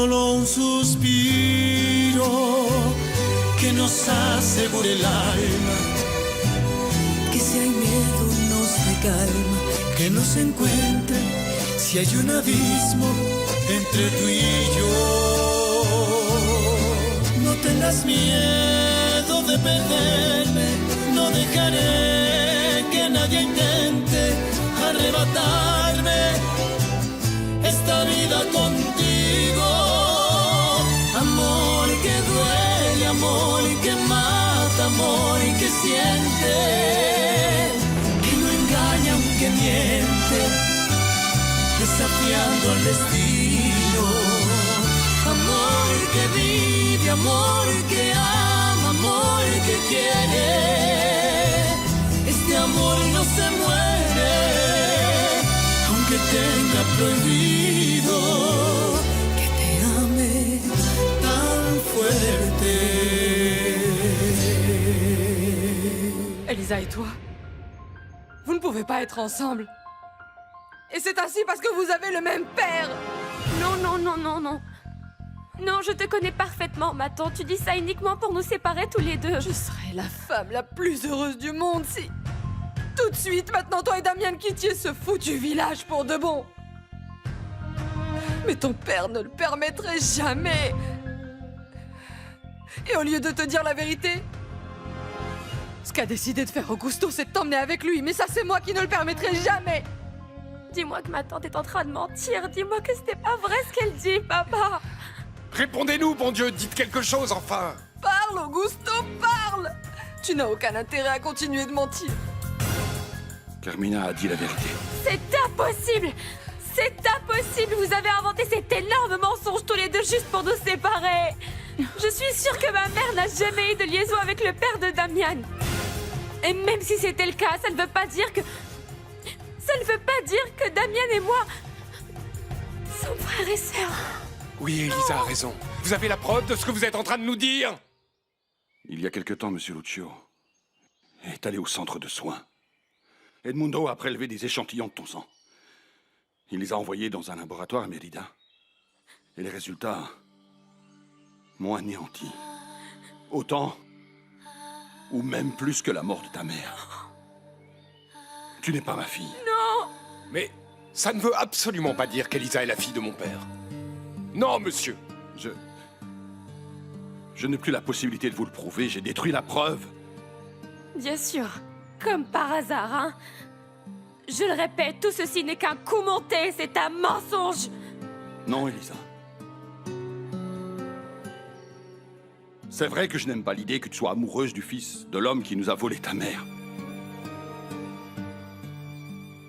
solo un suspiro que nos asegure el alma, que si hay miedo nos dé calma, que nos encuentre si hay un abismo entre tú y yo. No tengas miedo de perderme, no dejaré que nadie intente arrebatarme esta vida contigo. Amor que duele, amor que mata, amor que siente, que no engaña aunque miente, desafiando al destino. Amor que vive, amor que ama, amor que quiere. Este amor no se muere, aunque tenga prohibido que te ame tan fuerte. Elisa et toi, vous ne pouvez pas être ensemble. Et c'est ainsi parce que vous avez le même père. Non, non, non, non, non. Non, je te connais parfaitement, Maton. Tu dis ça uniquement pour nous séparer tous les deux. Je serais la femme la plus heureuse du monde si... Tout de suite, maintenant, toi et Damian quittiez ce foutu village pour de bon. Mais ton père ne le permettrait jamais. Et au lieu de te dire la vérité, ce qu'a décidé de faire Augusto, c'est de t'emmener avec lui. Mais ça, c'est moi qui ne le permettrai jamais. Dis-moi que ma tante est en train de mentir. Dis-moi que c'était pas vrai ce qu'elle dit, papa. Répondez-nous, bon Dieu, dites quelque chose, enfin. Parle, Augusto, parle. Tu n'as aucun intérêt à continuer de mentir. Carmina a dit la vérité. C'est impossible. C'est impossible. Vous avez inventé cet énorme mensonge tous les deux juste pour nous séparer. Je suis sûre que ma mère n'a jamais eu de liaison avec le père de Damian. Et même si c'était le cas, ça ne veut pas dire que... Ça ne veut pas dire que Damian et moi sont frères et sœurs. Oui, Elisa a raison. Vous avez la preuve de ce que vous êtes en train de nous dire? Il y a quelque temps, Monsieur Lucio est allé au centre de soins. Edmundo a prélevé des échantillons de ton sang. Il les a envoyés dans un laboratoire à Mérida. Et les résultats m'ont anéanti. Autant, ou même plus que la mort de ta mère. Tu n'es pas ma fille. Non. Mais ça ne veut absolument pas dire qu'Elisa est la fille de mon père. Non, monsieur. Je n'ai plus la possibilité de vous le prouver. J'ai détruit la preuve. Bien sûr. Comme par hasard, hein. Je le répète, tout ceci n'est qu'un coup monté, c'est un mensonge. Non, Elisa. C'est vrai que je n'aime pas l'idée que tu sois amoureuse du fils de l'homme qui nous a volé ta mère.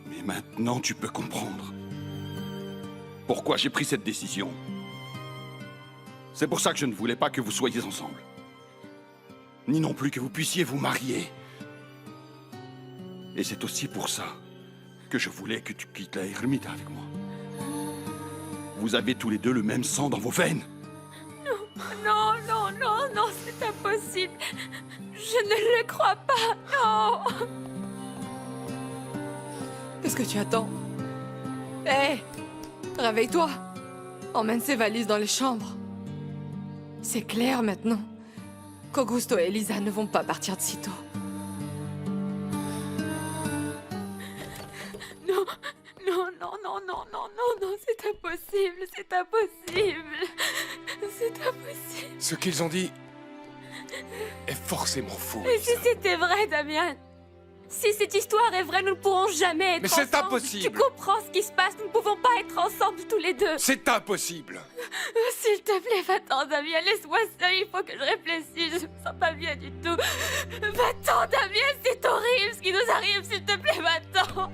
Mais maintenant, tu peux comprendre pourquoi j'ai pris cette décision. C'est pour ça que je ne voulais pas que vous soyez ensemble. Ni non plus que vous puissiez vous marier. Et c'est aussi pour ça que je voulais que tu quittes la ermite avec moi. Vous avez tous les deux le même sang dans vos veines. Non, non, non, non, c'est impossible. Je ne le crois pas, non. Qu'est-ce que tu attends? Hé, réveille-toi. Emmène ces valises dans les chambres. C'est clair maintenant qu'Augusto et Elisa ne vont pas partir de sitôt. Non, non, non, non, non, non, non, non, c'est impossible, c'est impossible. C'est impossible. Ce qu'ils ont dit est forcément faux, Et si Elisa. c'était vrai, Damian? Si cette histoire est vraie, nous ne pourrons jamais être Mais c'est ensemble. impossible. Tu comprends ce qui se passe? Nous ne pouvons pas être ensemble tous les deux. C'est impossible. S'il te plaît, va-t'en, Damien, laisse-moi seul, il faut que je réfléchisse, je me sens pas bien du tout. Va-t'en, Damien, c'est horrible ce qui nous arrive, s'il te plaît, va-t'en.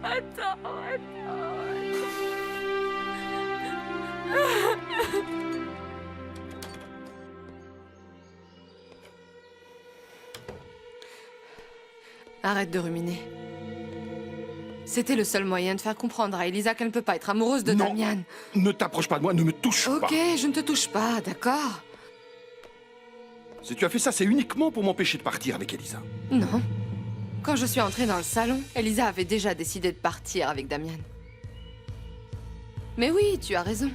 Attends. Arrête de ruminer. C'était le seul moyen de faire comprendre à Elisa qu'elle ne peut pas être amoureuse de Non. Damian. Ne t'approche pas de moi, ne me touche pas. Ok, je ne te touche pas, d'accord? Si tu as fait ça, c'est uniquement pour m'empêcher de partir avec Elisa. Non. Quand je suis entrée dans le salon, Elisa avait déjà décidé de partir avec Damian. Mais oui, tu as raison.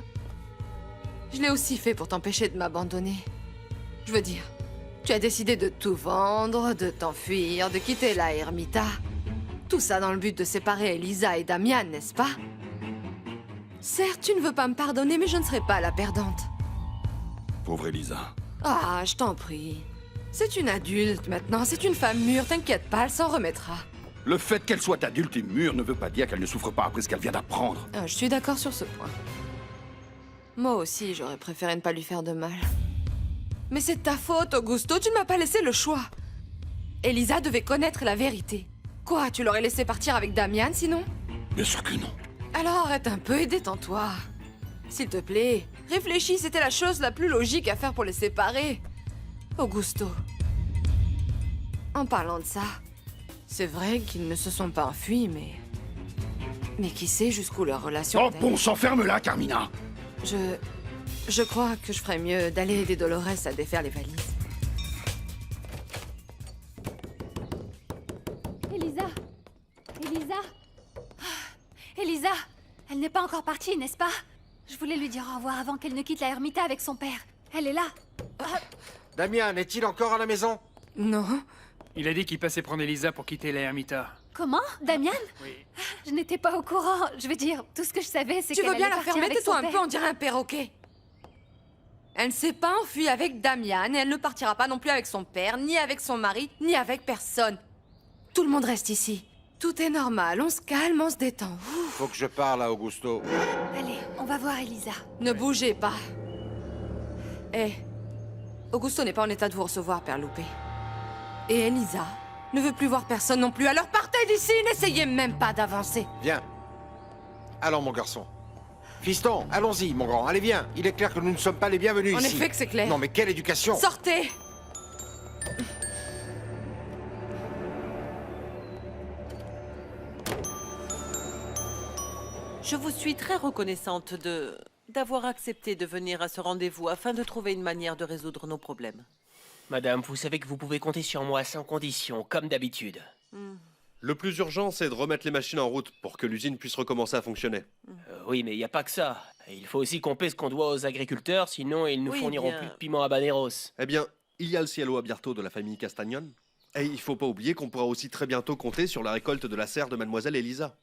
Je l'ai aussi fait pour t'empêcher de m'abandonner. Je veux dire, tu as décidé de tout vendre, de t'enfuir, de quitter la Ermita. Tout ça dans le but de séparer Elisa et Damian, n'est-ce pas? Certes, tu ne veux pas me pardonner, mais je ne serai pas la perdante. Pauvre Elisa. Ah, je t'en prie. C'est une adulte maintenant, c'est une femme mûre, t'inquiète pas, elle s'en remettra. Le fait qu'elle soit adulte et mûre ne veut pas dire qu'elle ne souffre pas après ce qu'elle vient d'apprendre. Ah, je suis d'accord sur ce point. Moi aussi, j'aurais préféré ne pas lui faire de mal. Mais c'est de ta faute, Augusto, tu ne m'as pas laissé le choix. Elisa devait connaître la vérité. Quoi, tu l'aurais laissé partir avec Damian, sinon? Bien sûr que non. Alors arrête un peu et détends-toi. S'il te plaît, réfléchis, c'était la chose la plus logique à faire pour les séparer. Augusto. En parlant de ça, c'est vrai qu'ils ne se sont pas enfuis, mais... Mais qui sait jusqu'où leur relation... Oh bon sang, ferme-la, Carmina! Je crois que je ferais mieux d'aller aider Dolores à défaire les valises. Elisa. Elisa. Elisa. Elle n'est pas encore partie, n'est-ce pas? Je voulais lui dire au revoir avant qu'elle ne quitte la Ermita avec son père. Elle est là. Damian, est-il encore à la maison? Non. Il a dit qu'il passait prendre Elisa pour quitter la Ermita. Comment? Damian? Oui. Je n'étais pas au courant. Je veux dire, tout ce que je savais, c'est Tu qu'elle veux bien allait la partir fermer? avec Tais-toi son un père. peu, on dirait un perroquet. Elle ne s'est pas enfuie avec Damian et elle ne partira pas non plus avec son père, ni avec son mari, ni avec personne. Tout le monde reste ici. Tout est normal, on se calme, on se détend. Ouh. Faut que je parle à Augusto. Allez, on va voir Elisa. Ne bougez pas. Eh, Augusto n'est pas en état de vous recevoir, Père Loupé. Et Elisa ne veut plus voir personne non plus, alors partez d'ici, n'essayez même pas d'avancer. Viens. Allons, mon garçon. Fiston, allons-y, mon grand. Allez, viens. Il est clair que nous ne sommes pas les bienvenus En ici. effet que c'est clair. Non, mais quelle éducation! Sortez! Je vous suis très reconnaissante d'avoir accepté de venir à ce rendez-vous afin de trouver une manière de résoudre nos problèmes. Madame, vous savez que vous pouvez compter sur moi sans condition, comme d'habitude. Le plus urgent, c'est de remettre les machines en route pour que l'usine puisse recommencer à fonctionner. Oui, mais il n'y a pas que ça. Il faut aussi qu'on paie ce qu'on doit aux agriculteurs, sinon ils ne Oui, fourniront bien. plus de piment habaneros. Eh bien, il y a le cielo Abierto de la famille Castagnon. Et il faut pas oublier qu'on pourra aussi très bientôt compter sur la récolte de la serre de Mademoiselle Elisa.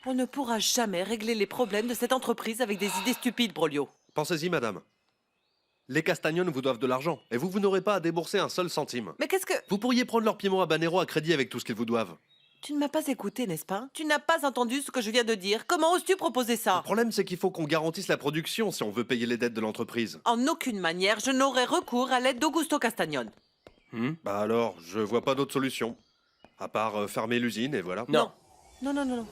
On ne pourra jamais régler les problèmes de cette entreprise avec des idées stupides, Brolio. Pensez-y, madame. Les Castagnon vous doivent de l'argent, et vous n'aurez pas à débourser un seul centime. Mais qu'est-ce que... Vous pourriez prendre leur piment habanero à crédit avec tout ce qu'ils vous doivent. Tu ne m'as pas écouté, n'est-ce pas? Tu n'as pas entendu ce que je viens de dire. Comment oses-tu proposer Le ça? problème, c'est qu'il faut qu'on garantisse la production si on veut payer les dettes de l'entreprise. En aucune manière, je n'aurai recours à l'aide d'Augusto Castagnon. Bah alors, je vois pas d'autre solution. À part fermer l'usine, et voilà. Non. Non.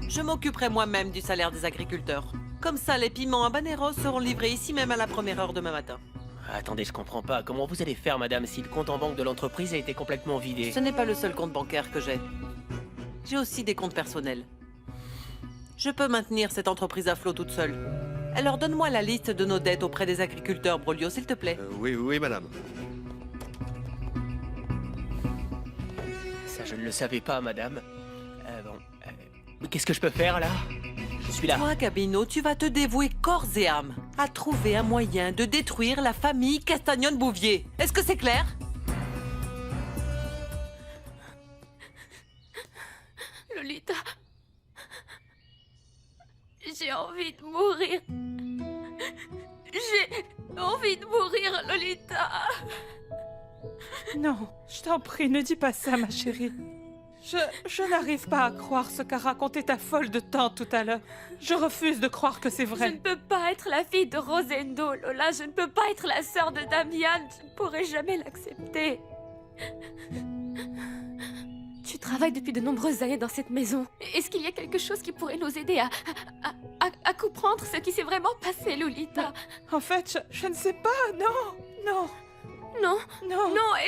Je m'occuperai moi-même du salaire des agriculteurs. Comme ça, les piments habaneros seront livrés ici même à la première heure demain matin. Attendez, je comprends pas. Comment vous allez faire, madame, si le compte en banque de l'entreprise a été complètement vidé? Ce n'est pas le seul compte bancaire que j'ai. J'ai aussi des comptes personnels. Je peux maintenir cette entreprise à flot toute seule. Alors donne-moi la liste de nos dettes auprès des agriculteurs, Brolio, s'il te plaît. Oui, madame. Ça, je ne le savais pas, madame. Mais qu'est-ce que je peux faire, là? Je suis là. Toi, Gabino, tu vas te dévouer corps et âme à trouver un moyen de détruire la famille Castagnon-Bouvier. Est-ce que c'est clair? Lolita. J'ai envie de mourir. J'ai envie de mourir, Lolita. Non, je t'en prie, ne dis pas ça, ma chérie. Je n'arrive pas à croire ce qu'a raconté ta folle de tante tout à l'heure. Je refuse de croire que c'est Je ne vrai. peux pas être la fille de Rosendo, Lola. Je ne peux pas être la sœur de Damian. Je ne pourrai jamais l'accepter. Tu travailles depuis de nombreuses années dans cette maison. Est-ce qu'il y a quelque chose qui pourrait nous aider à comprendre ce qui s'est vraiment passé, Lolita? En fait, je ne sais pas, non. Non,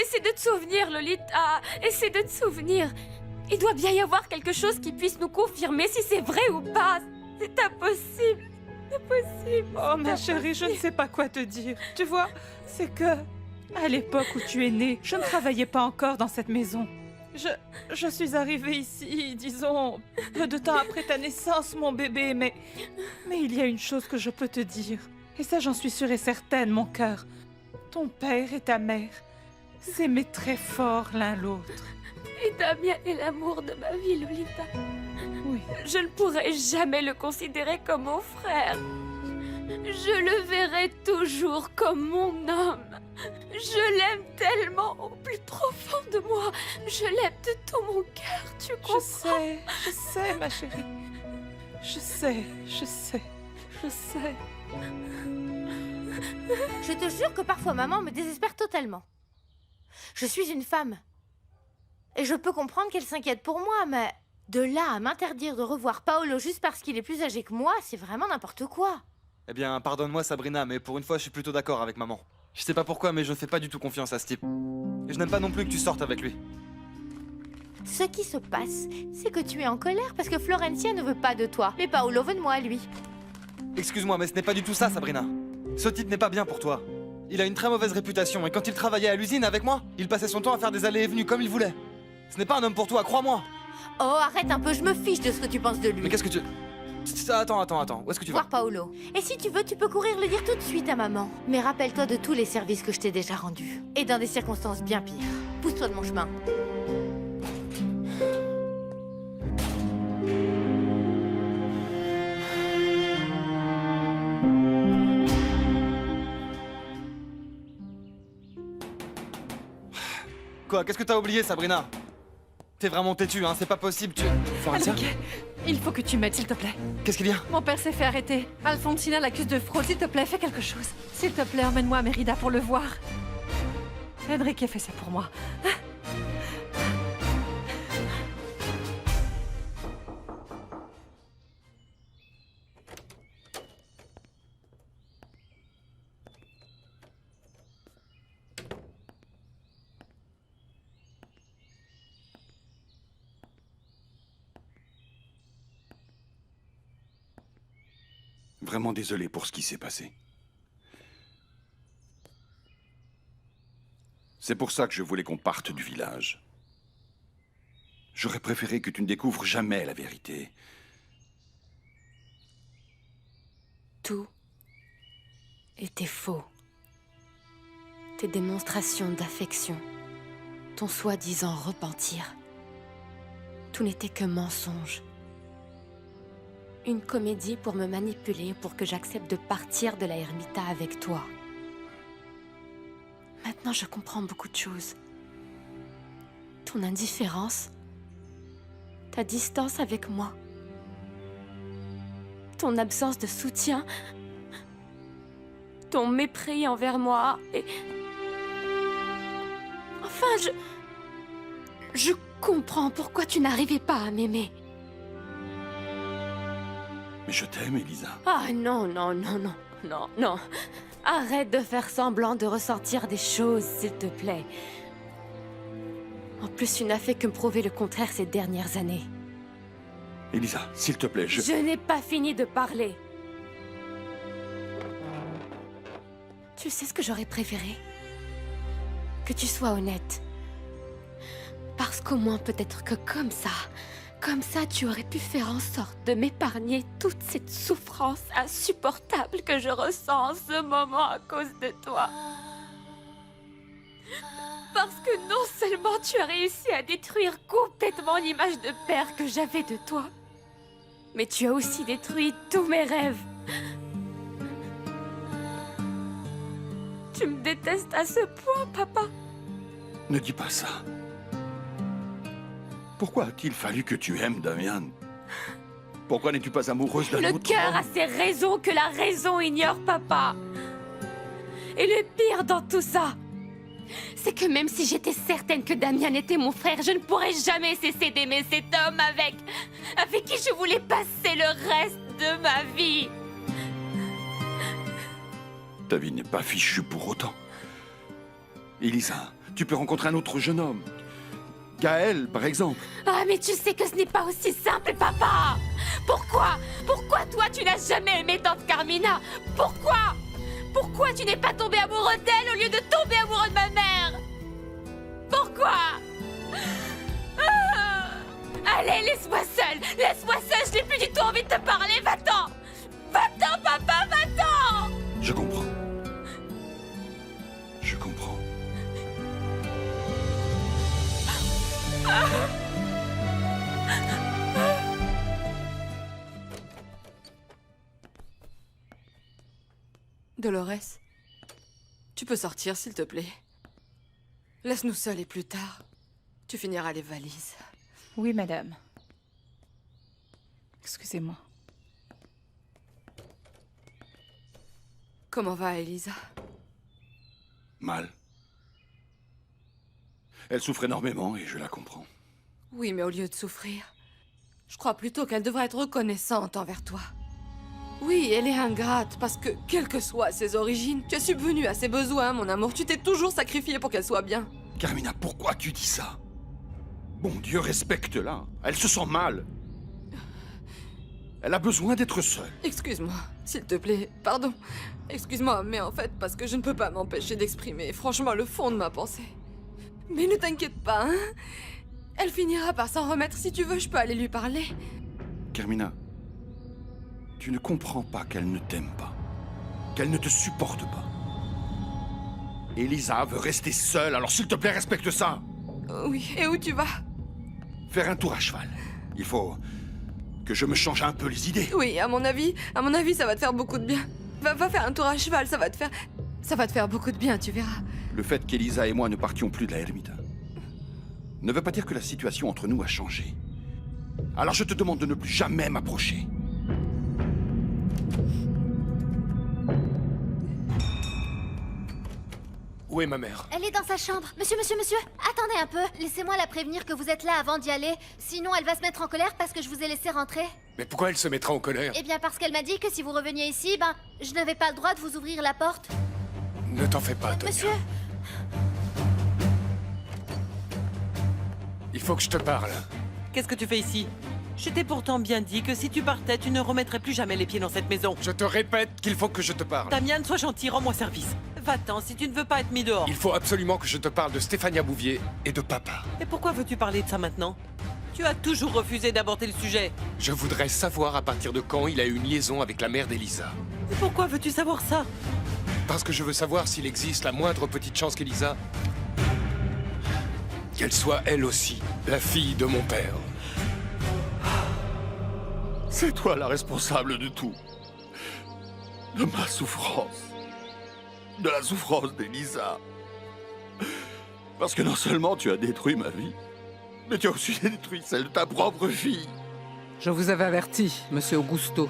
essaie de te souvenir, Lolita. Essaie de te souvenir. Il doit bien y avoir quelque chose qui puisse nous confirmer si c'est vrai ou pas. C'est impossible. Impossible. Oh, ma chérie, je ne sais pas quoi te dire. Tu vois, c'est que, à l'époque où tu es née, je ne travaillais pas encore dans cette maison. Je suis arrivée ici, disons, peu de temps après ta naissance, mon bébé, mais il y a une chose que je peux te dire. Et ça, j'en suis sûre et certaine, mon cœur. Ton père et ta mère s'aimaient très fort l'un l'autre. Et Damien est l'amour de ma vie, Lolita. Oui. Je ne pourrai jamais le considérer comme mon frère. Je le verrai toujours comme mon homme. Je l'aime tellement au plus profond de moi. Je l'aime de tout mon cœur, tu comprends? Je sais, ma chérie. Je sais. Je te jure que parfois maman me désespère totalement. Je suis une femme. Et je peux comprendre qu'elle s'inquiète pour moi, mais de là à m'interdire de revoir Paolo juste parce qu'il est plus âgé que moi, c'est vraiment n'importe quoi. Eh bien, pardonne-moi Sabrina, mais pour une fois, je suis plutôt d'accord avec maman. Je sais pas pourquoi, mais je ne fais pas du tout confiance à ce type. Et je n'aime pas non plus que tu sortes avec lui. Ce qui se passe, c'est que tu es en colère parce que Florencia ne veut pas de toi. Mais Paolo veut de moi, lui. Excuse-moi, mais ce n'est pas du tout ça, Sabrina. Ce type n'est pas bien pour toi. Il a une très mauvaise réputation, et quand il travaillait à l'usine avec moi, il passait son temps à faire des allées et venues comme il voulait. Ce n'est pas un homme pour toi, crois-moi. Oh, arrête un peu, je me fiche de ce que tu penses de lui. Mais qu'est-ce que tu... Attends, où est-ce que tu vas? Voir Paolo. Et si tu veux, tu peux courir le dire tout de suite à maman. Mais rappelle-toi de tous les services que je t'ai déjà rendus. Et dans des circonstances bien pires. Pousse-toi de mon chemin. Quoi? Qu'est-ce que t'as oublié, Sabrina? T'es vraiment têtue, hein? C'est pas possible, tu... Florencia? Enrique, il faut que tu m'aides, s'il te plaît. Qu'est-ce qu'il y a? Mon père s'est fait arrêter. Alfonsina l'accuse de fraude. S'il te plaît, fais quelque chose. S'il te plaît, emmène-moi à Mérida pour le voir. Enrique fait ça pour moi. Vraiment désolé pour ce qui s'est passé. C'est pour ça que je voulais qu'on parte du village. J'aurais préféré que tu ne découvres jamais la vérité. Tout était faux. Tes démonstrations d'affection, ton soi-disant repentir, tout n'était que mensonge. Une comédie pour me manipuler, pour que j'accepte de partir de la Ermita avec toi. Maintenant, je comprends beaucoup de choses. Ton indifférence, ta distance avec moi, ton absence de soutien, ton mépris envers moi et... Enfin, je comprends pourquoi tu n'arrivais pas à m'aimer. Mais je t'aime, Elisa. Ah non. Arrête de faire semblant de ressentir des choses, s'il te plaît. En plus, tu n'as fait que me prouver le contraire ces dernières années. Elisa, s'il te plaît, Je n'ai pas fini de parler. Tu sais ce que j'aurais préféré? Que tu sois honnête. Parce qu'au moins, peut-être que comme ça, tu aurais pu faire en sorte de m'épargner toute cette souffrance insupportable que je ressens en ce moment à cause de toi. Parce que non seulement tu as réussi à détruire complètement l'image de père que j'avais de toi, mais tu as aussi détruit tous mes rêves. Tu me détestes à ce point, papa. Ne dis pas ça. Pourquoi a-t-il fallu que tu aimes Damian? Pourquoi n'es-tu pas amoureuse d'un autre Le cœur a ses raisons que la raison ignore, papa. Et le pire dans tout ça, c'est que même si j'étais certaine que Damian était mon frère, je ne pourrais jamais cesser d'aimer cet homme avec qui je voulais passer le reste de ma vie. Ta vie n'est pas fichue pour autant. Elisa, tu peux rencontrer un autre jeune homme. Gaël, par exemple. Ah, mais tu sais que ce n'est pas aussi simple, papa. Pourquoi toi, tu n'as jamais aimé tante Carmina? Pourquoi tu n'es pas tombé amoureux d'elle au lieu de tomber amoureux de ma mère? Pourquoi? Allez, laisse-moi seule. Laisse-moi seule, je n'ai plus du tout envie de te parler. Va-t'en. Va-t'en, papa, va-t'en. Je comprends. Je comprends. Dolores, tu peux sortir, s'il te plaît. Laisse-nous seuls et plus tard, tu finiras les valises. Oui, madame. Excusez-moi. Comment va Elisa? Mal. Elle souffre énormément et je la comprends. Oui, mais au lieu de souffrir, je crois plutôt qu'elle devrait être reconnaissante envers toi. Oui, elle est ingrate parce que, quelles que soient ses origines, tu as subvenu à ses besoins, mon amour. Tu t'es toujours sacrifié pour qu'elle soit bien. Carmina, pourquoi tu dis ça? Bon Dieu, respecte-la. Elle se sent mal. Elle a besoin d'être seule. Excuse-moi, s'il te plaît, pardon. Excuse-moi, mais en fait, parce que je ne peux pas m'empêcher d'exprimer, franchement, le fond de ma pensée. Mais ne t'inquiète pas, hein. Elle finira par s'en remettre. Si tu veux, je peux aller lui parler. Carmina, tu ne comprends pas qu'elle ne t'aime pas, qu'elle ne te supporte pas. Elisa veut rester seule, alors s'il te plaît, respecte ça. Oui, et où tu vas? Faire un tour à cheval. Il faut que je me change un peu les idées. Oui, à mon avis, ça va te faire beaucoup de bien. Va faire un tour à cheval, ça va te faire beaucoup de bien, tu verras. Le fait qu'Elisa et moi ne partions plus de la ermita ne veut pas dire que la situation entre nous a changé. Alors je te demande de ne plus jamais m'approcher. Où est ma mère? Elle est dans sa chambre. Monsieur, attendez un peu. Laissez-moi la prévenir que vous êtes là avant d'y aller. Sinon, elle va se mettre en colère parce que je vous ai laissé rentrer. Mais pourquoi elle se mettra en colère? Eh bien, parce qu'elle m'a dit que si vous reveniez ici, je n'avais pas le droit de vous ouvrir la porte. Ne t'en fais pas, Tonya. Monsieur, Il faut que je te parle. Qu'est-ce que tu fais ici? Je t'ai pourtant bien dit que si tu partais, tu ne remettrais plus jamais les pieds dans cette maison. Je te répète qu'il faut que je te parle. Damian, sois gentil, rends-moi service. Va-t'en si tu ne veux pas être mis dehors. Il faut absolument que je te parle de Stéphania Bouvier et de papa. Et pourquoi veux-tu parler de ça maintenant? Tu as toujours refusé d'aborder le sujet. Je voudrais savoir à partir de quand il a eu une liaison avec la mère d'Elisa. Et pourquoi veux-tu savoir ça? Parce que je veux savoir s'il existe la moindre petite chance qu'Elisa... qu'elle soit elle aussi la fille de mon père. C'est toi la responsable de tout. De ma souffrance. De la souffrance d'Elisa. Parce que non seulement tu as détruit ma vie, mais tu as aussi détruit celle de ta propre fille. Je vous avais averti, monsieur Augusto.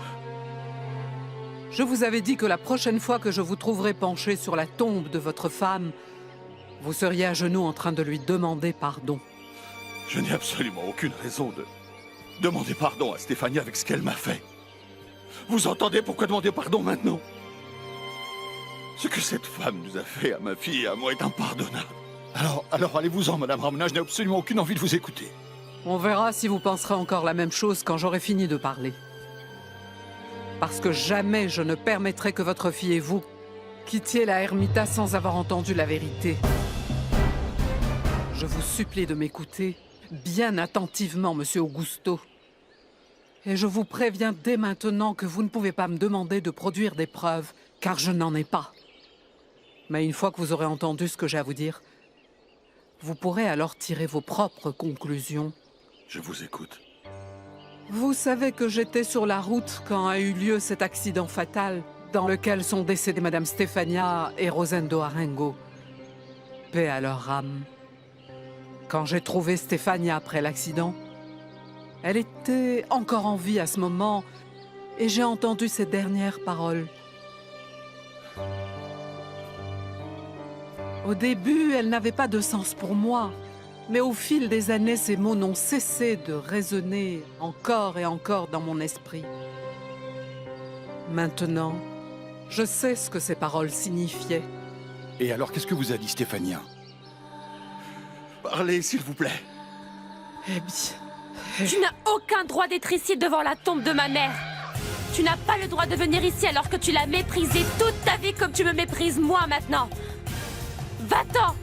Je vous avais dit que la prochaine fois que je vous trouverai penché sur la tombe de votre femme, vous seriez à genoux en train de lui demander pardon. Je n'ai absolument aucune raison de demander pardon à Stéphanie avec ce qu'elle m'a fait. Vous entendez pourquoi demander pardon maintenant? Ce que cette femme nous a fait à ma fille et à moi est impardonnable. Alors allez-vous-en, Madame Ramona, je n'ai absolument aucune envie de vous écouter. On verra si vous penserez encore la même chose quand j'aurai fini de parler. Parce que jamais je ne permettrai que votre fille et vous quittiez la ermita sans avoir entendu la vérité. Je vous supplie de m'écouter bien attentivement, monsieur Augusto. Et je vous préviens dès maintenant que vous ne pouvez pas me demander de produire des preuves, car je n'en ai pas. Mais une fois que vous aurez entendu ce que j'ai à vous dire, vous pourrez alors tirer vos propres conclusions. Je vous écoute. Vous savez que j'étais sur la route quand a eu lieu cet accident fatal dans lequel sont décédées Madame Stéphania et Rosendo Arengo. Paix à leur âme. Quand j'ai trouvé Stéphania après l'accident, elle était encore en vie à ce moment et j'ai entendu ses dernières paroles. Au début, elle n'avait pas de sens pour moi, mais au fil des années, ces mots n'ont cessé de résonner encore et encore dans mon esprit. Maintenant, je sais ce que ces paroles signifiaient. Et alors, qu'est-ce que vous a dit Stéphania? Parlez, s'il vous plaît. Eh bien... Tu n'as aucun droit d'être ici devant la tombe de ma mère. Tu n'as pas le droit de venir ici alors que tu l'as méprisée toute ta vie comme tu me méprises moi maintenant. Va-t'en!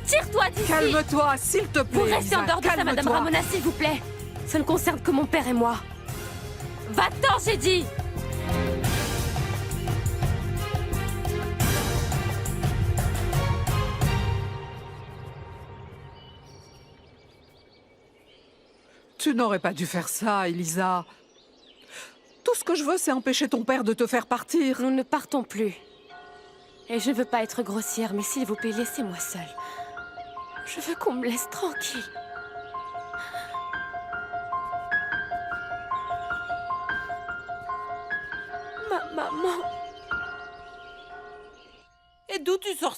Tire-toi d'ici! Calme-toi, s'il te plaît, Vous restez Elisa, en dehors de ça, Madame Ramona, s'il vous plaît. Ça ne concerne que mon père et moi. Va-t'en, j'ai dit! Tu n'aurais pas dû faire ça, Elisa. Tout ce que je veux, c'est empêcher ton père de te faire partir. Nous ne partons plus. Et je ne veux pas être grossière, mais s'il vous plaît, laissez-moi seule. Je veux qu'on me laisse tranquille. Ma maman. Et d'où tu sors